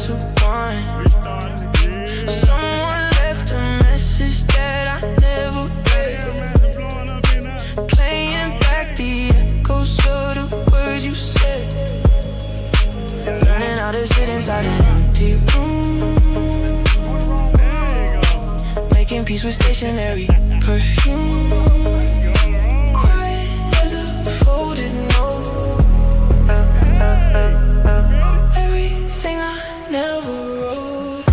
glass of wine. Someone left a message that I never read, playing back the echoes of the words you said. Learning how to sit inside an empty room, making peace with stationary perfume. Quiet as a folded note. Everything I never wrote.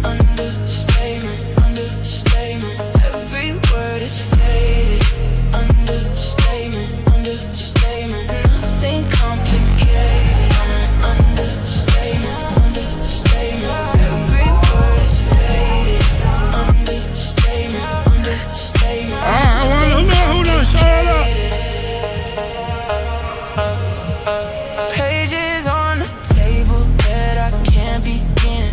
Understatement, understatement. Every word is faded. Understatement, understatement. Nothing complicated. Understatement, understatement. Every word is faded. Understatement, understatement. Hold on, shut up. Pages on the table that I can't begin.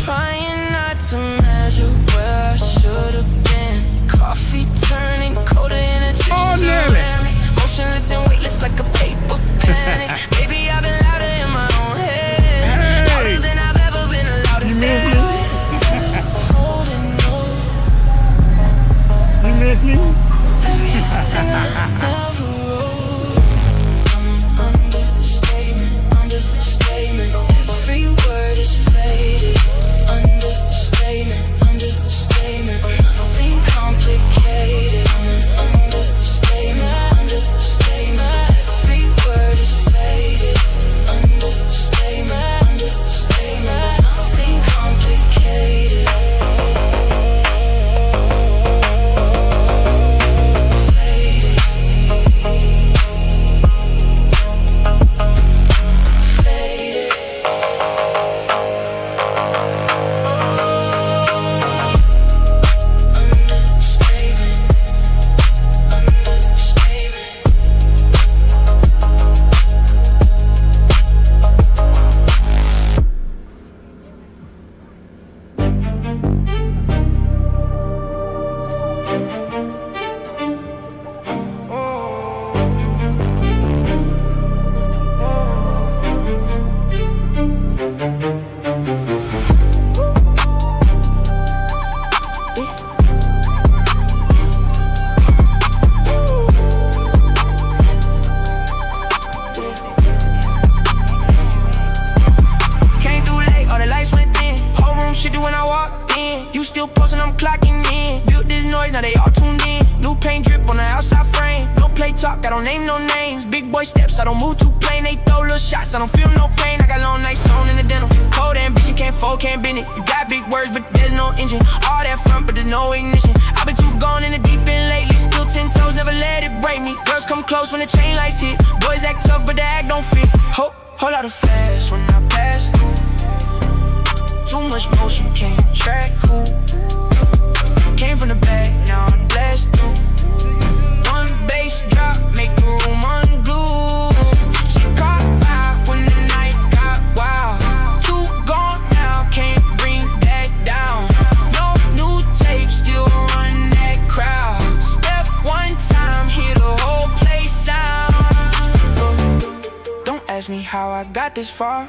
Trying not to measure where I should have been. Coffee turning colder in a chip ceramic. Motionless and weightless like a paper panic. Maybe I've been louder in my own head, louder than I've ever been allowed to say. Holding on. You miss me? Everything I never wrote. Understatement, understatement. Every word is faded. Understatement, understatement. Nothing complicated. Understatement, understatement. Every word is faded. Understatement, understatement. Nothing complicated. Faded. Faded. Understatement, understatement. Came through late, all the lights went dim. Whole room shifted when I walked in. You still posting, I'm clocking in. Built this noise, now they all tuned in. New paint drip on the outside frame. No play talk, I don't name no names. Big boy steps, I don't move too plain. They throw little shots, I don't feel no pain. I got long nights on in the denim. Cold ambition, can't fold, can't bend it. You got big words, but there's no engine. All that front, but there's no ignition. I've been too gone in the deep end lately. Still 10 toes, never let it break me. Girls come close when the chain lights hit. Boys act tough, but the act don't fit. Whole lot of flash when I pass through. Too much motion, can't track who. Came from the back, now I blast through. One bass drop, make the room unglued. She caught fire when the night got wild. Two gone now, can't bring that down. No new tape, still run that crowd. Step one time, hear the whole place sound. Don't ask me how I got this far.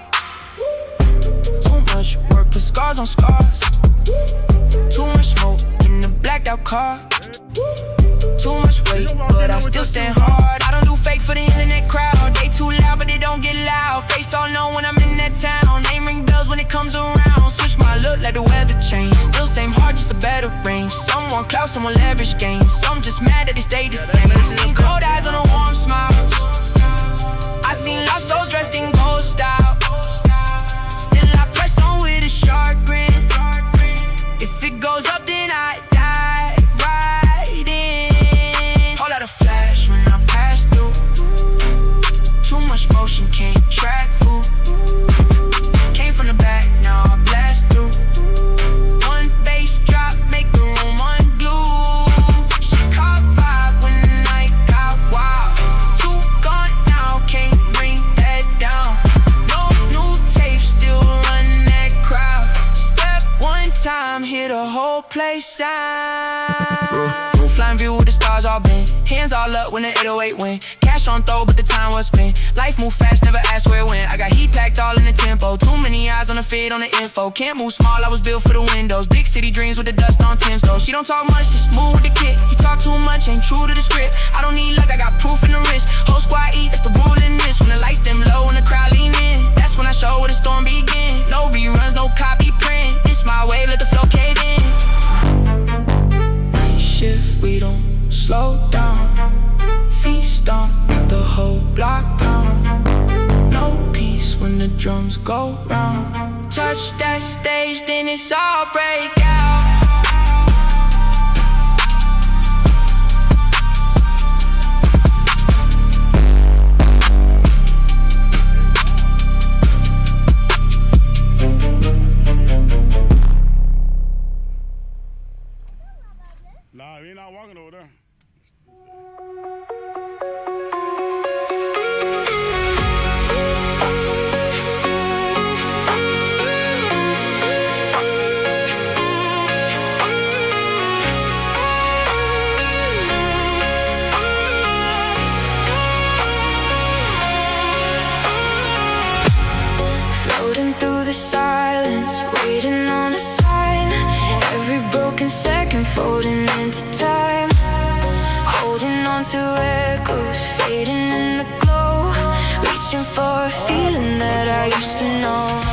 Too much work, put scars on scars. Too much smoke in the blacked out car. Too much weight, but I still stand hard. I don't do fake for the internet crowd. They too loud, but they don't get loud. Face all known when I'm in that town. Name ring bells when it comes around. Switch my look like the weather changed. Still same heart, just a better range. Someone clout, someone leverage gains. Some just mad that they stay the same. I seen cold eyes on the warm smiles. I seen lost souls dressed in gold style. Still I press on with a sharp grin. If it goes up, then I dive right in. Whole lot of flash when I pass through. Too much motion, can't track who. Came from the back, now I blast through. One bass drop, make the room unglued. She caught vibe when the night got wild. play sound. Roofline view with the stars all bent. Hands all up when the 808 went. Cash on throw, but the time was spent. Life move fast, never ask where it went. I got heat packed all in the tempo. Too many eyes on the feed on the info. Can't move small, I was built for the windows. Big city dreams with the dust on Tim's though. She don't talk much, just move with the kid. You talk too much, ain't true to the script. I don't need luck, I got proof in the wrist. Whole squad eat, that's the rule in this. When the lights dim low and the crowd lean in, that's when I show where the storm begin. No reruns, no copy print. This my way, let the flow cave in. Night shift, we don't slow down. Feast on, make the whole block pound. No peace when the drums go round. Touch that stage, then it's all break out. Nah, we ain't not walking over there. Floating through the silence, waiting on a sign. Every broken second folding into time. Holding on to echoes, fading in the glow. Reaching for a feeling that I used to know.